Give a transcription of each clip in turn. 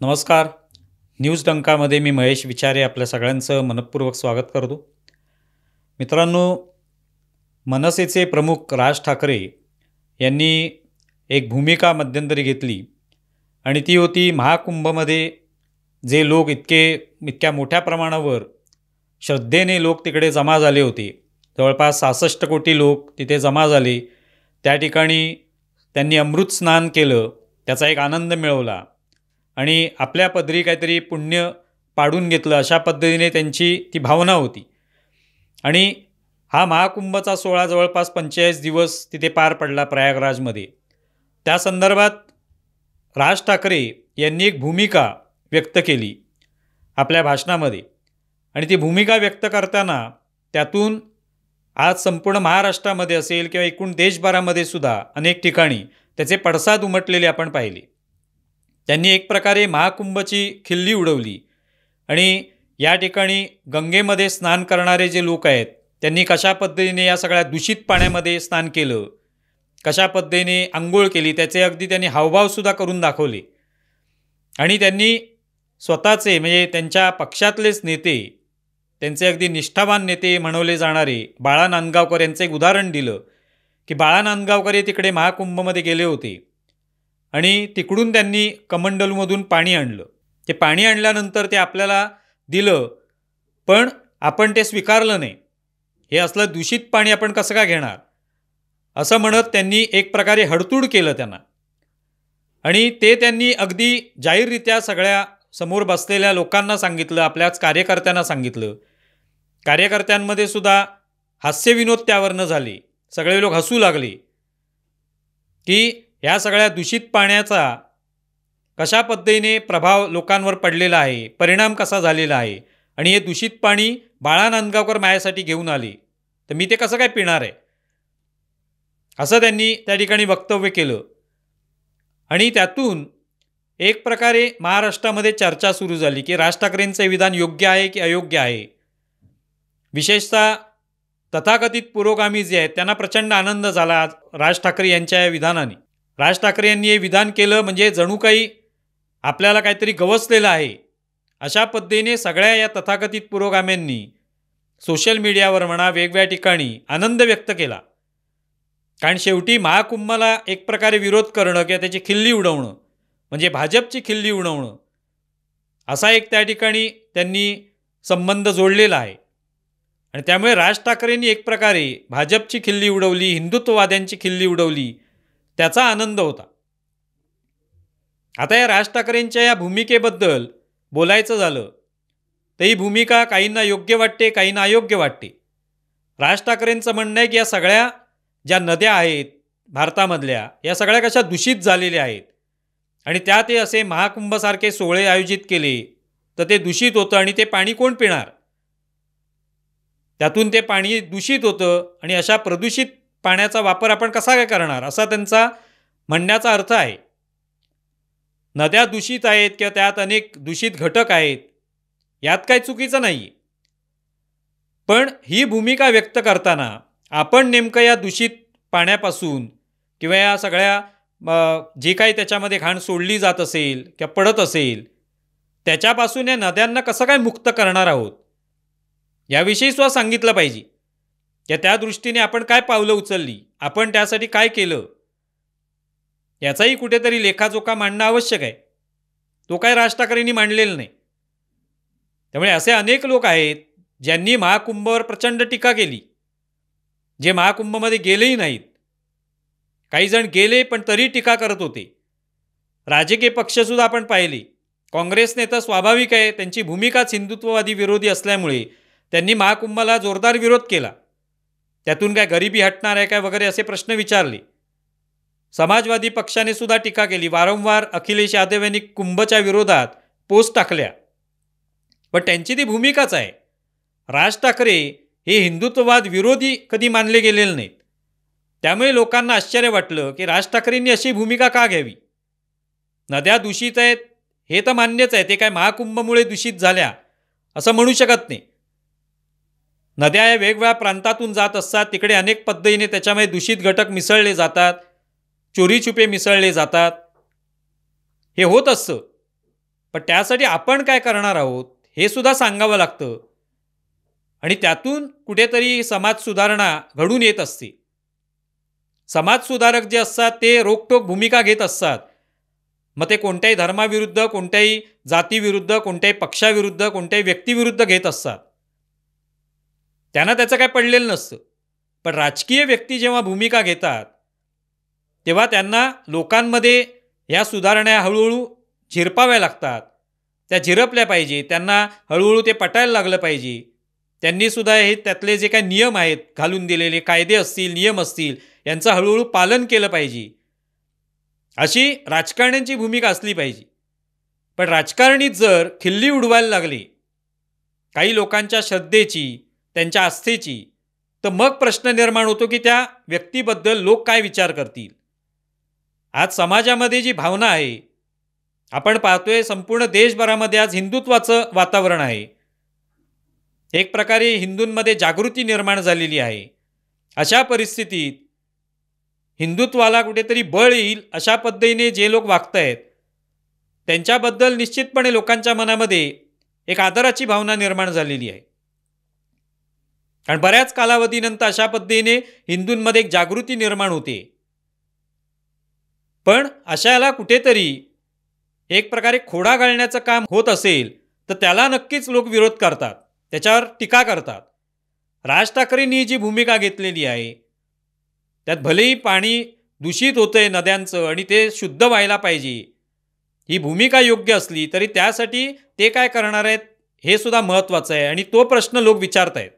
नमस्कार. न्यूज डंकामध्ये मी महेश विचारे आपल्या सगळ्यांचं मनपूर्वक स्वागत करतो. मित्रांनो, मनसेचे प्रमुख राज ठाकरे यांनी एक भूमिका मध्यंतरी घेतली आणि ती होती महाकुंभमध्ये जे लोक इतक्या मोठ्या प्रमाणावर श्रद्धेने लोक तिकडे जमा झाले होते. जवळपास 66 कोटी लोक तिथे जमा झाले. त्या ठिकाणी त्यांनी अमृत स्नान केलं, त्याचा एक आनंद मिळवला आणि आपल्या पदरी काहीतरी पुण्य पाडून घेतलं, अशा पद्धतीने त्यांची ती भावना होती. आणि हा महाकुंभचा सोहळा जवळपास 45 दिवस तिथे पार पडला प्रयागराजमध्ये. त्या संदर्भात राज ठाकरे यांनी एक भूमिका व्यक्त केली आपल्या भाषणामध्ये आणि ती भूमिका व्यक्त करताना त्यातून आज संपूर्ण महाराष्ट्रामध्ये असेल किंवा एकूण देशभरामध्ये सुद्धा अनेक ठिकाणी त्याचे पडसाद उमटलेले आपण पाहिले. त्यांनी एक प्रकारे महाकुंभची खिल्ली उडवली आणि या ठिकाणी गंगेमध्ये स्नान करणारे जे लोक आहेत त्यांनी कशा पद्धतीने या सगळ्या दूषित पाण्यामध्ये स्नान केलं, कशा पद्धतीने आंघोळ केली, त्याचे अगदी त्यांनी हावभावसुद्धा करून दाखवले. आणि त्यांनी स्वतःचे म्हणजे त्यांच्या पक्षातलेच नेते, त्यांचे अगदी निष्ठावान नेते म्हणवले जाणारे बाळा नांदगावकर यांचं एक उदाहरण दिलं की बाळा नांदगावकर हे तिकडे महाकुंभमध्ये गेले होते आणि तिकडून त्यांनी कमंडलूमधून पाणी आणलं. ते पाणी आणल्यानंतर ते आपल्याला दिलं, पण आपण ते स्वीकारलं नाही. हे असलं दूषित पाणी आपण कसं काय घेणार, असं म्हणत त्यांनी एक प्रकारे हडतूड केलं त्यांना. आणि ते त्यांनी अगदी जाहीररित्या सगळ्या समोर बसलेल्या लोकांना सांगितलं, आपल्याच कार्यकर्त्यांना सांगितलं. कार्यकर्त्यांमध्ये सुद्धा हास्यविनोद त्यावरनं झाले. सगळे लोक हसू लागले की ह्या सगळ्या दूषित पाण्याचा कशा पद्धतीने प्रभाव लोकांवर पडलेला आहे, परिणाम कसा झालेला आहे. आणि हे दूषित पाणी बाळा नांदगावकर माझ्यासाठी घेऊन आले, तर मी ते कसं काय पिणार आहे, असं त्यांनी त्या ठिकाणी वक्तव्य केलं. आणि त्यातून एक प्रकारे महाराष्ट्रामध्ये चर्चा सुरू झाली की राज ठाकरेंचे विधान योग्य आहे की अयोग्य आहे. विशेषतः तथाकथित पुरोगामी जे आहेत त्यांना प्रचंड आनंद झाला राज ठाकरे यांच्या या विधानाने. राज ठाकरे यांनी हे विधान केलं म्हणजे जणू काही आपल्याला काहीतरी गवसलेलं आहे, अशा पद्धतीने सगळ्या या तथाकथित पुरोगाम्यांनी सोशल मीडियावर म्हणा वेगवेगळ्या ठिकाणी आनंद व्यक्त केला. कारण शेवटी महाकुंभाला एक प्रकारे विरोध करणं किंवा त्याची खिल्ली उडवणं म्हणजे भाजपची खिल्ली उडवणं, असा एक त्या ठिकाणी त्यांनी संबंध जोडलेला आहे. आणि त्यामुळे राज ठाकरेंनी एक प्रकारे भाजपची खिल्ली उडवली, हिंदुत्ववाद्यांची खिल्ली उडवली, त्याचा आनंद होता. आता या राज ठाकरेंच्या या भूमिकेबद्दल बोलायचं झालं तर ही भूमिका काहींना योग्य वाटते, काहींना अयोग्य वाटते. राज ठाकरेंचं म्हणणं आहे की या सगळ्या ज्या नद्या आहेत भारतामधल्या, या सगळ्या कशा दूषित झालेल्या आहेत आणि त्यात ते असे महाकुंभसारखे सोहळे आयोजित केले तर ते दूषित होतं आणि ते पाणी कोण पिणार, त्यातून ते पाणी दूषित होतं आणि अशा प्रदूषित पाण्याचा वापर आपण कसा काय करणार, असा त्यांचा म्हणण्याचा अर्थ आहे. नद्या दूषित आहेत किंवा त्यात अनेक दूषित घटक आहेत, यात काही चुकीचं नाही. पण ही भूमिका व्यक्त करताना आपण नेमकं या दूषित पाण्यापासून किंवा या सगळ्या जी काही त्याच्यामध्ये घाण सोडली जात असेल किंवा पडत असेल त्याच्यापासून या नद्यांना कसं काय मुक्त करणार आहोत, याविषयी सुद्धा सांगितलं पाहिजे की त्या दृष्टीने आपण काय पावलं उचलली, आपण त्यासाठी काय केलं, याचाही कुठेतरी लेखाजोखा मांडणं आवश्यक आहे. तो काय राज ठाकरेंनी मांडलेला नाही. त्यामुळे असे अनेक लोक आहेत ज्यांनी महाकुंभावर प्रचंड टीका केली, जे महाकुंभमध्ये गेलेही नाहीत. काही जण गेले पण तरी टीका करत होते. राजकीय पक्षसुद्धा आपण पाहिले. काँग्रेसने तर स्वाभाविक आहे, त्यांची भूमिकाच हिंदुत्ववादी विरोधी असल्यामुळे त्यांनी महाकुंभाला जोरदार विरोध केला. त्यातून काय गरिबी हटणार आहे काय वगैरे असे प्रश्न विचारले. समाजवादी पक्षाने सुद्धा टीका केली. वारंवार अखिलेश यादव यांनी कुंभच्या विरोधात पोस्ट टाकल्या, पण त्यांची ती भूमिकाच आहे. राज ठाकरे हे हिंदुत्ववाद विरोधी कधी मानले गेलेले नाहीत. त्यामुळे लोकांना आश्चर्य वाटलं की राज ठाकरेंनी अशी भूमिका का घ्यावी. नद्या दूषित आहेत हे तर मान्यच आहे, ते काय महाकुंभमुळे दूषित झाल्या असं म्हणू शकत नाही. नद्या या वेगवेगळ्या प्रांतातून जात असतात, तिकडे अनेक पद्धतीने त्याच्यामध्ये दूषित घटक मिसळले जातात, चोरीछुपे मिसळले जातात, हे होत असतं. पण त्यासाठी आपण काय करणार आहोत हे सुद्धा सांगावं लागतं आणि त्यातून कुठेतरी समाज सुधारणा घडून येत असते. समाजसुधारक जे असतात ते रोखठोक भूमिका घेत असतात. मग ते कोणत्याही धर्माविरुद्ध, कोणत्याही जातीविरुद्ध, कोणत्याही पक्षाविरुद्ध, कोणत्याही व्यक्तीविरुद्ध घेत असतात. त्यांना त्याचं काय पडलेलं नसतं. पण राजकीय व्यक्ती जेव्हा भूमिका घेतात तेव्हा त्यांना लोकांमध्ये ह्या सुधारणा हळूहळू झिरपाव्या लागतात. त्या झिरपल्या पाहिजे. त्यांना हळूहळू ते पटायला लागलं पाहिजे. त्यांनीसुद्धा हे त्यातले जे काही नियम आहेत घालून दिलेले कायदे असतील, नियम असतील यांचं हळूहळू पालन केलं पाहिजे. अशी राजकारण्यांची भूमिका असली पाहिजे. पण राजकारणी जर खिल्ली उडवायला लागले काही लोकांच्या श्रद्धेची, त्यांच्या आस्थेची, तर मग प्रश्न निर्माण होतो की त्या व्यक्तीबद्दल लोक काय विचार करतील. आज समाजामध्ये जी भावना आहे, आपण पाहतोय संपूर्ण देशभरामध्ये आज हिंदुत्वाचं वातावरण आहे. एक प्रकारे हिंदूंमध्ये जागृती निर्माण झालेली आहे. अशा परिस्थितीत हिंदुत्वाला कुठेतरी बळ येईल अशा पद्धतीने जे लोक वागत आहेत त्यांच्याबद्दल निश्चितपणे लोकांच्या मनामध्ये एक आदराची भावना निर्माण झालेली आहे. आणि बऱ्याच कालावधीनंतर अशा पद्धतीने हिंदूंमध्ये एक जागृती निर्माण होते. पण अशाला कुठेतरी एक प्रकारे खोडा घालण्याचं काम होत असेल तर त्याला नक्कीच लोक विरोध करतात, त्याच्यावर टीका करतात. राज ठाकरेंनी जी भूमिका घेतलेली आहे त्यात भलेही पाणी दूषित होतंय नद्यांचं आणि ते शुद्ध व्हायला पाहिजे, ही भूमिका योग्य असली तरी त्यासाठी ते काय करणार आहेत हे सुद्धा महत्त्वाचं आहे आणि तो प्रश्न लोक विचारत आहेत.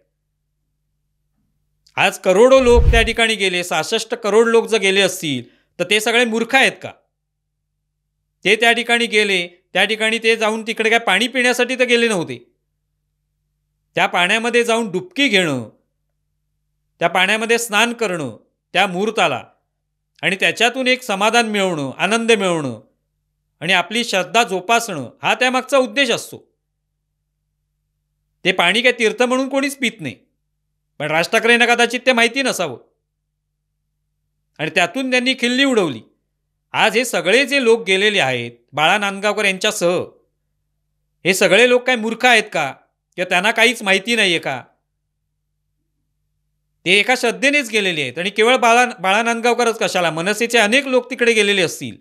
आज करोडो लोक त्या ठिकाणी गेले, 66 करोड लोक जर गेले असतील तर ते सगळे मूर्ख आहेत का? ते त्या ठिकाणी गेले, त्या ठिकाणी ते जाऊन तिकडे काय पाणी पिण्यासाठी तर गेले नव्हते. त्या पाण्यामध्ये जाऊन डुबकी घेणं, त्या पाण्यामध्ये स्नान करणं त्या मुहूर्ताला आणि त्याच्यातून एक समाधान मिळवणं, आनंद मिळवणं आणि आपली श्रद्धा जोपासणं हा त्यामागचा उद्देश असतो. ते पाणी काय तीर्थ म्हणून कोणीच पित नाही. पण राज ठाकरेंना कदाचित ते माहिती नसावं आणि त्यातून त्यांनी खिल्ली उडवली. आज हे सगळे जे लोक गेलेले आहेत बाळा नांदगावकर यांच्यासह, हे सगळे लोक काय मूर्ख आहेत का किंवा त्यांना काहीच माहिती नाही आहे का? ते एका श्रद्धेनेच गेलेले आहेत. आणि केवळ बाळा नांदगावकरच कशाला, मनसेचे अनेक लोक तिकडे गेलेले असतील,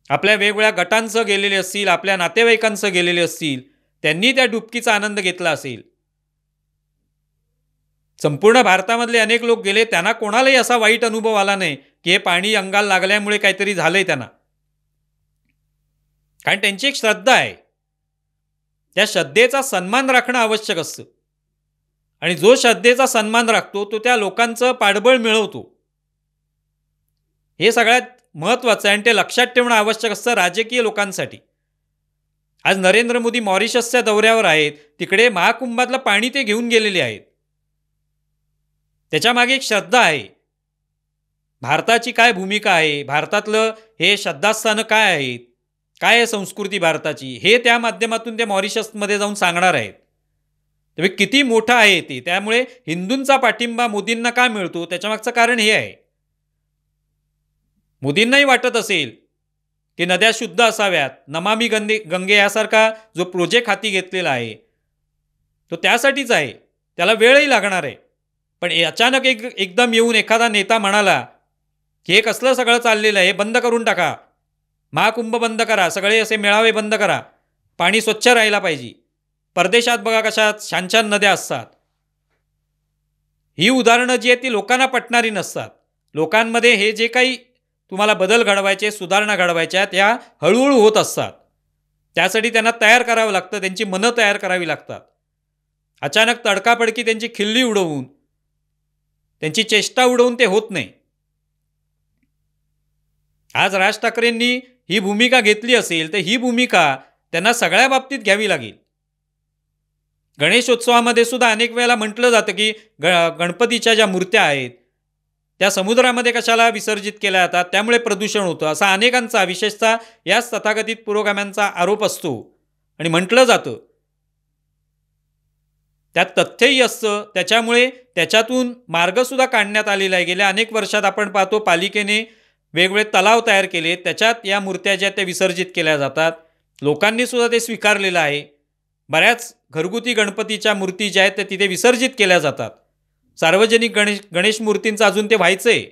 आपल्या वेगवेगळ्या गटांसह गेलेले असतील, आपल्या नातेवाईकांसह गेलेले असतील, त्यांनी त्या डुबकीचा आनंद घेतला असेल. संपूर्ण भारतामधले अनेक लोक गेले, त्यांना कोणालाही असा वाईट अनुभव आला नाही की हे पाणी अंगाला लागल्यामुळे काहीतरी झालंय त्यांना. कारण त्यांची एक श्रद्धा आहे. त्या श्रद्धेचा सन्मान राखणं आवश्यक असतं आणि जो श्रद्धेचा सन्मान राखतो तो त्या लोकांचं पाठबळ मिळवतो. हे सगळ्यात महत्त्वाचं आहे आणि ते लक्षात ठेवणं आवश्यक असतं राजकीय लोकांसाठी. आज नरेंद्र मोदी मॉरिशसच्या दौऱ्यावर आहेत, तिकडे महाकुंभातलं पाणी ते घेऊन गेलेले आहेत. त्याच्यामागे एक श्रद्धा आहे. भारताची काय भूमिका आहे, भारतातलं हे श्रद्धास्थानं काय आहेत, काय आहे संस्कृती भारताची, हे त्या माध्यमातून ते मॉरिशसमध्ये जाऊन सांगणार आहेत. तेव्हा किती मोठं आहे ते. त्यामुळे हिंदूंचा पाठिंबा मोदींना का मिळतो त्याच्यामागचं कारण हे आहे. मोदींनाही वाटत असेल की नद्या शुद्ध असाव्यात, नमामि गंगे यासारखा जो प्रोजेक्ट हाती घेतलेला आहे तो त्यासाठीच आहे, त्याला वेळही लागणार आहे. पण अचानक एकदम येऊन एखादा नेता म्हणाला की हे कसलं सगळं चाललेलं आहे, हे बंद करून टाका, महाकुंभ बंद करा, सगळे असे मेळावे बंद करा, पाणी स्वच्छ राहायला पाहिजे. परदेशात बघा कशा छान छान नद्या असतात. ही उदाहरणं जी आहेत ती लोकांना पटणारी नसतात. लोकांमध्ये हे जे काही तुम्हाला बदल घडवायचे, सुधारणा घडवायच्या त्या हळूहळू होत असतात. त्यासाठी त्यांना तयार करावं लागतं, त्यांची मनं तयार करावी लागतात. अचानक तडकाफडकी त्यांची खिल्ली उडवून, त्यांची चेष्टा उडवून ते होत नाही. आज राज ठाकरेंनी ही भूमिका घेतली असेल तर ही भूमिका त्यांना सगळ्या बाबतीत घ्यावी लागेल. गणेशोत्सवामध्ये सुद्धा अनेक वेळेला म्हटलं जातं की गणपतीच्या ज्या मूर्त्या आहेत त्या समुद्रामध्ये कशाला विसर्जित केल्या जातात, त्यामुळे प्रदूषण होतं, असा अनेकांचा विशेषतः याच तथाकथित पुरोगाम्यांचा आरोप असतो आणि म्हटलं जातं. त्यात तथ्यही असतं. त्याच्यामुळे त्याच्यातून मार्गसुद्धा काढण्यात आलेला आहे. गेल्या अनेक वर्षात आपण पाहतो पालिकेने वेगवेगळे तलाव तयार केले, त्याच्यात या मूर्त्या ज्या त्या विसर्जित केल्या जातात. लोकांनी सुद्धा ते स्वीकारलेलं आहे. बऱ्याच घरगुती गणपतीच्या मूर्ती ज्या आहेत त्या तिथे विसर्जित केल्या जातात. सार्वजनिक गणेश मूर्तींचं अजून ते व्हायचं आहे.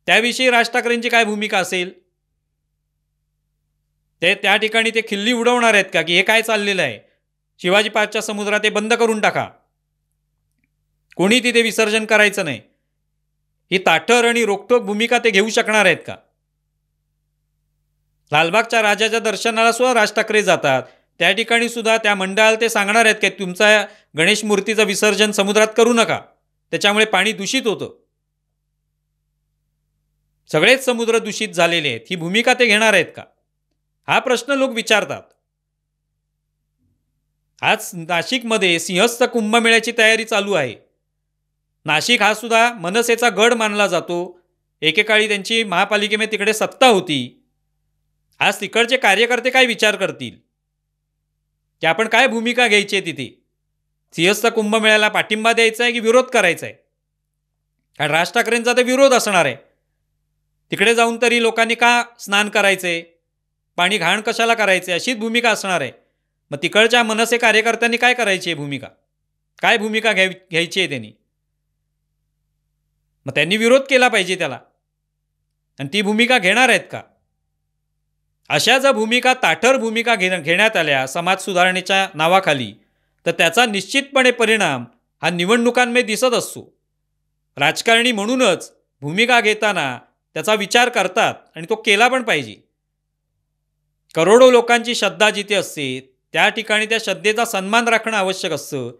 त्याविषयी राज ठाकरेंची काय भूमिका असेल? ते त्या ठिकाणी ते खिल्ली उडवणार आहेत का की हे काय चाललेलं आहे, शिवाजी पार्कच्या समुद्रात ते बंद करून टाका, कोणी तिथे विसर्जन करायचं नाही, ही ताठर आणि रोखठोक भूमिका ते घेऊ शकणार आहेत का? लालबागच्या राजाच्या दर्शनाला सुद्धा राज ठाकरे जातात. त्या ठिकाणी सुद्धा त्या मंडळाला ते सांगणार आहेत की तुमचा गणेश मूर्तीचं विसर्जन समुद्रात करू नका, त्याच्यामुळे पाणी दूषित होतं. सगळेच समुद्र दूषित झालेले आहेत. ही भूमिका ते घेणार आहेत का? हा प्रश्न लोक विचारतात. आज नाशिकमध्ये सिंहस्थ कुंभमेळ्याची तयारी चालू आहे. नाशिक हा सुद्धा मनसेचा गड मानला जातो. एकेकाळी त्यांची महापालिकेमध्ये तिकडे सत्ता होती. आज तिकडचे कार्यकर्ते काय विचार करतील की आपण काय भूमिका घ्यायची आहे तिथे? सिंहस्थ कुंभमेळ्याला पाठिंबा द्यायचा आहे की विरोध करायचा आहे? कारण राज ठाकरेंचा तर विरोध असणार आहे. तिकडे जाऊन तरी लोकांनी का स्नान करायचे, पाणी घाण कशाला करायचे, अशीच भूमिका असणार आहे. मग तिकडच्या मनसे कार्यकर्त्यांनी काय करायची आहे भूमिका, काय भूमिका घ्यायची आहे त्यांनी? मग त्यांनी विरोध केला पाहिजे त्याला. आणि ती भूमिका घेणार आहेत का? अशा जर भूमिका, ताठर भूमिका घेण्यात आल्या समाज सुधारणेच्या नावाखाली, तर त्याचा निश्चितपणे परिणाम हा निवडणुकांमध्ये दिसत असतो. राजकारणी म्हणूनच भूमिका घेताना त्याचा विचार करतात आणि तो केला पण पाहिजे. करोडो लोकांची श्रद्धा जिथे असते त्या ठिकाणी त्या श्रद्धेचा सन्मान राखणं आवश्यक असतं.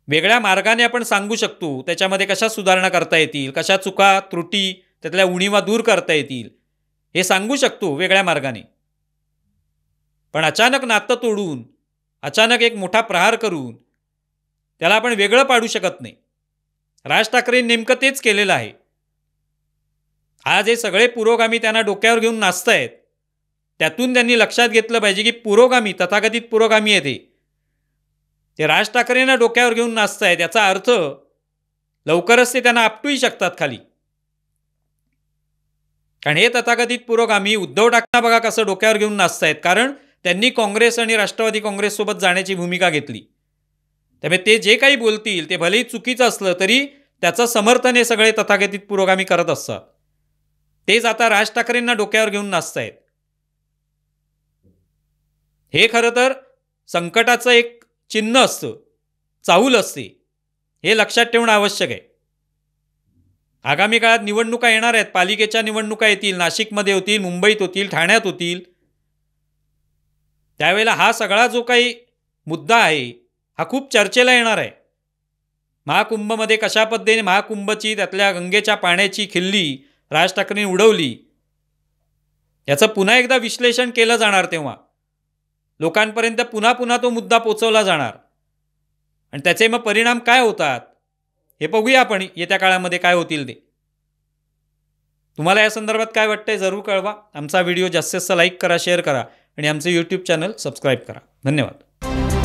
वेगळ्या मार्गाने आपण सांगू शकतो, त्याच्यामध्ये कशा सुधारणा करता येतील, कशा चुका त्रुटी त्यातल्या उणीवा दूर करता येतील, हे सांगू शकतो वेगळ्या मार्गाने. पण अचानक नातं तोडून, अचानक एक मोठा प्रहार करून त्याला आपण वेगळं पाडू शकत नाही. राज ठाकरे नेमकं तेच केलेलं आहे. आज हे सगळे पुरोगामी त्यांना डोक्यावर घेऊन नाचतायत. त्यातून त्यांनी लक्षात घेतलं पाहिजे की पुरोगामी, तथाकथित पुरोगामी आहे ते राज ठाकरेंना डोक्यावर घेऊन नाचतायत. याचा अर्थ लवकरच ते त्यांना आपटूही शकतात खाली. कारण हे तथाकथित पुरोगामी उद्धव ठाकरे बघा कसं डोक्यावर घेऊन नाचतायत, कारण त्यांनी काँग्रेस आणि राष्ट्रवादी काँग्रेससोबत जाण्याची भूमिका घेतली. त्यामुळे ते जे काही बोलतील ते भलेही चुकीचं असलं तरी त्याचं समर्थन हे सगळे तथाकथित पुरोगामी करत असतात. तेच आता राज ठाकरेंना डोक्यावर घेऊन नाचतायत. हे खरं तर संकटाचं एक चिन्ह असतं, चाहूल असते. हे लक्षात ठेवणं आवश्यक आहे. आगामी काळात निवडणुका येणार आहेत. पालिकेच्या निवडणुका येतील, नाशिकमध्ये होतील, मुंबईत होतील, ठाण्यात होतील. त्यावेळेला हा सगळा जो काही मुद्दा आहे हा खूप चर्चेला येणार आहे. महाकुंभमध्ये कशा पद्धतीने महाकुंभची, त्यातल्या गंगेच्या पाण्याची खिल्ली राज ठाकरेंनी उडवली, याचं पुन्हा एकदा विश्लेषण केलं जाणार. तेव्हा लोकांपर्यंत पुन्हा पुन्हा तो मुद्दा पोचवला जाणार आणि त्याचे मग परिणाम काय होतात हे बघूया आपण येत्या काळामध्ये काय होतील ते. तुम्हाला या संदर्भात काय वाटतंय जरूर कळवा. आमचा व्हिडिओ जास्तीत जास्त लाईक करा, शेअर करा आणि आमचे यूट्यूब चॅनल सबस्क्राईब करा. धन्यवाद.